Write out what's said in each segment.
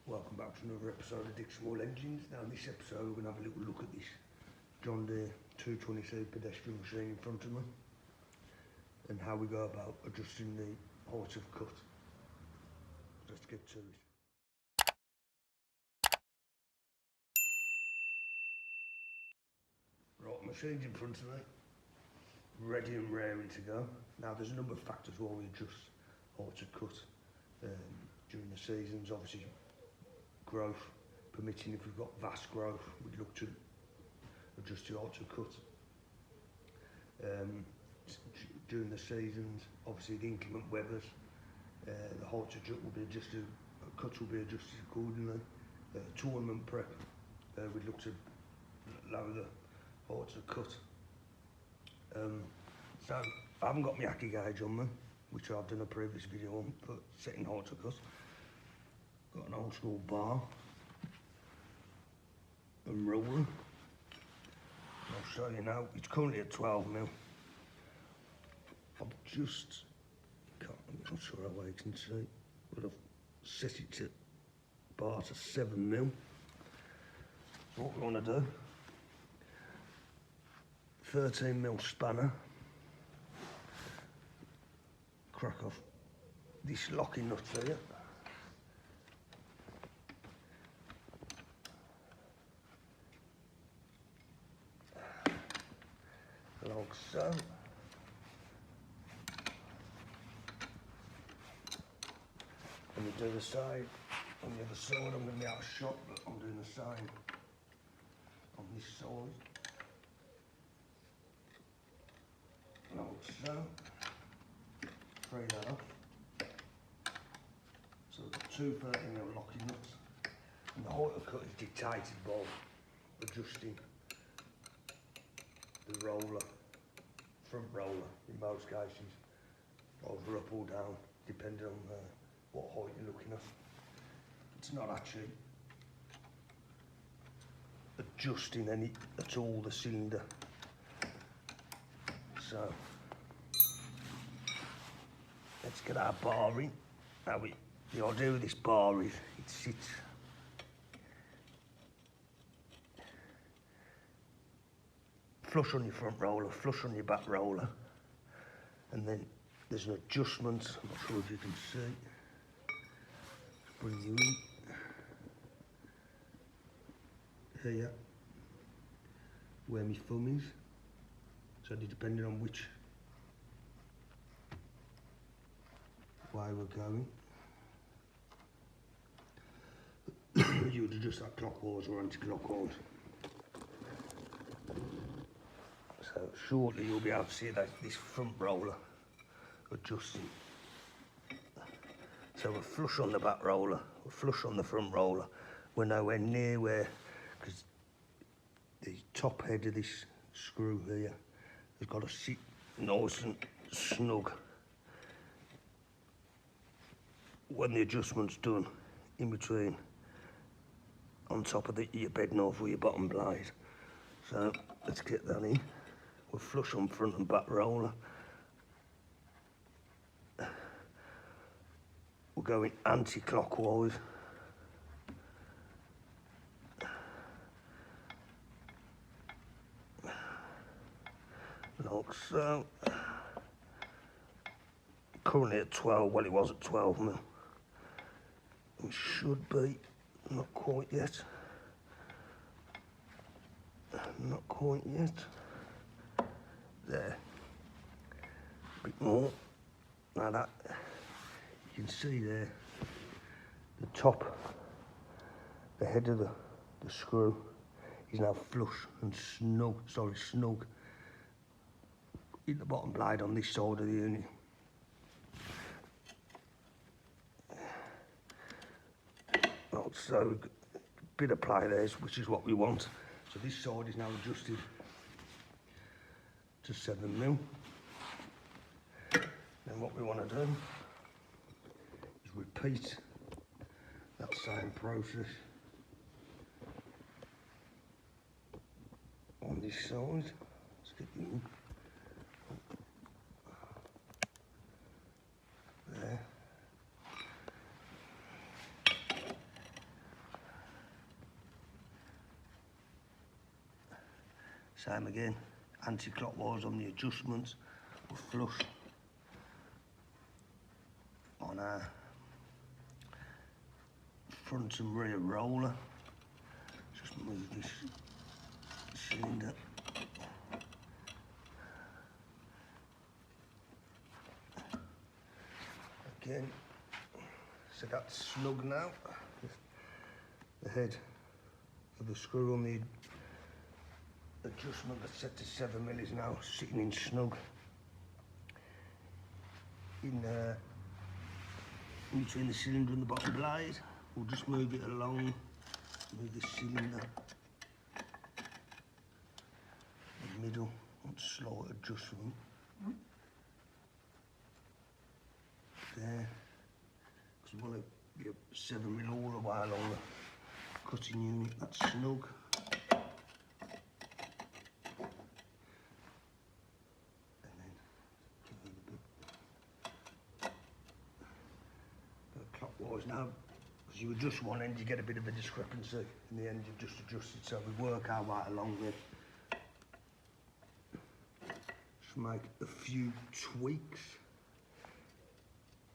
Welcome back to another episode of Dick Small Engines. Now in this episode we're going to have a little look at this John Deere 220C pedestrian machine in front of me and how we go about adjusting the height of cut. Let's get to it. Right, machine's in front of me, ready and raring to go. Now there's a number of factors why we adjust height of cut during the seasons. Obviously growth permitting, if we've got vast growth we'd look to adjust the height of cut. During the seasons, obviously the inclement weathers, the height of will be adjusted, cut will be adjusted accordingly. Tournament prep, we'd look to lower the height of cut. So I haven't got my Aki gauge on me, which I've done a previous video on for setting height of cut. Got an old school bar and roller. I'll show you now. It's currently at 12mm. I've just, I'm not sure how well you can see, but I've set it to bar to 7mm. So what we want to do, 13mm spanner, crack off this locking nut here. Like so. And we do the same on the other side. I'm going to be out of shot, but I'm doing the same on this side. Like so. Free that off. So we've got two 13mm locking nuts. And the height of cut is dictated by adjusting the roller, front roller in most cases, either up or down, depending on what height you're looking at. It's not actually adjusting any at all the cylinder. So let's get our bar in. Now the idea with this bar is it sits flush on your front roller, flush on your back roller, and then there's an adjustment. I'm not sure if you can see. Let's bring you in here where my thumb is. So depending on which way we're going, you would adjust that clockwise or anti-clockwise. So shortly you'll be able to see that this front roller adjusting. So we're flush on the back roller, we're flush on the front roller. We're nowhere near where, because the top head of this screw here has got to sit nice and snug when the adjustment's done in between on top of your bed knife or your bottom blade. So let's get that in. We're flush on front and back roller. We're going anti-clockwise. Like so. Currently at 12, well it was at 12mm. It should be, not quite yet. Not quite yet. There, a bit more. Now that, you can see there, the top, the head of the screw is now flush and snug, snug in the bottom blade on this side of the unit. So, a bit of play there, which is what we want. So this side is now adjusted to 7mm. Then what we want to do is repeat that same process on this side. Let's get you in. There. Same again, anti-clockwise on the adjustments. We're flush on our front and rear roller. Just move this cylinder. Again, so that's snug now. The head of the screw on the adjustment that's set to 7mm is now sitting in snug in between the cylinder and the bottom blade. We'll just move it along, move the cylinder, the middle, slight adjustment there, because we want to be 7mm all the way along the cutting unit. That's snug. And then give it a bit clockwise now. As you adjust one end, you get a bit of a discrepancy. In the end, you've just adjusted, so we work our way along there. Just make a few tweaks.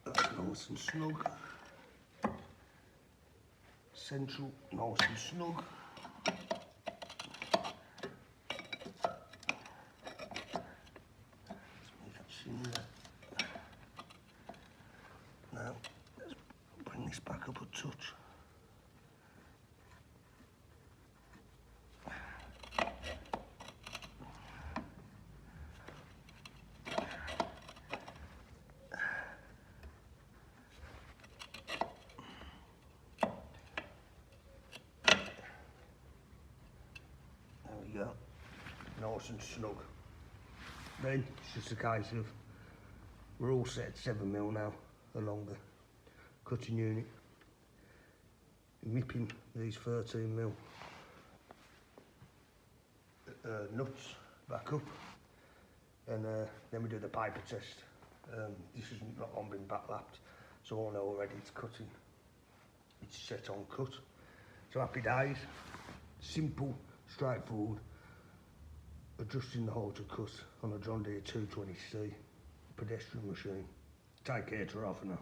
That's nice and snug. Central, nice and snug. Let's make that cylinder. Now, let's bring this back up a touch. There we go, nice and snug. Then it's just a case of, we're all set at 7mm now along the cutting unit. Nipping these 13mm nuts back up, and then we do the paper test. This has not long been back lapped, so I know already it's cutting. It's set on cut. So happy days. Simple, straightforward. Adjusting the hole to cut on a John Deere 220C pedestrian machine. Take care, ta-ra for now.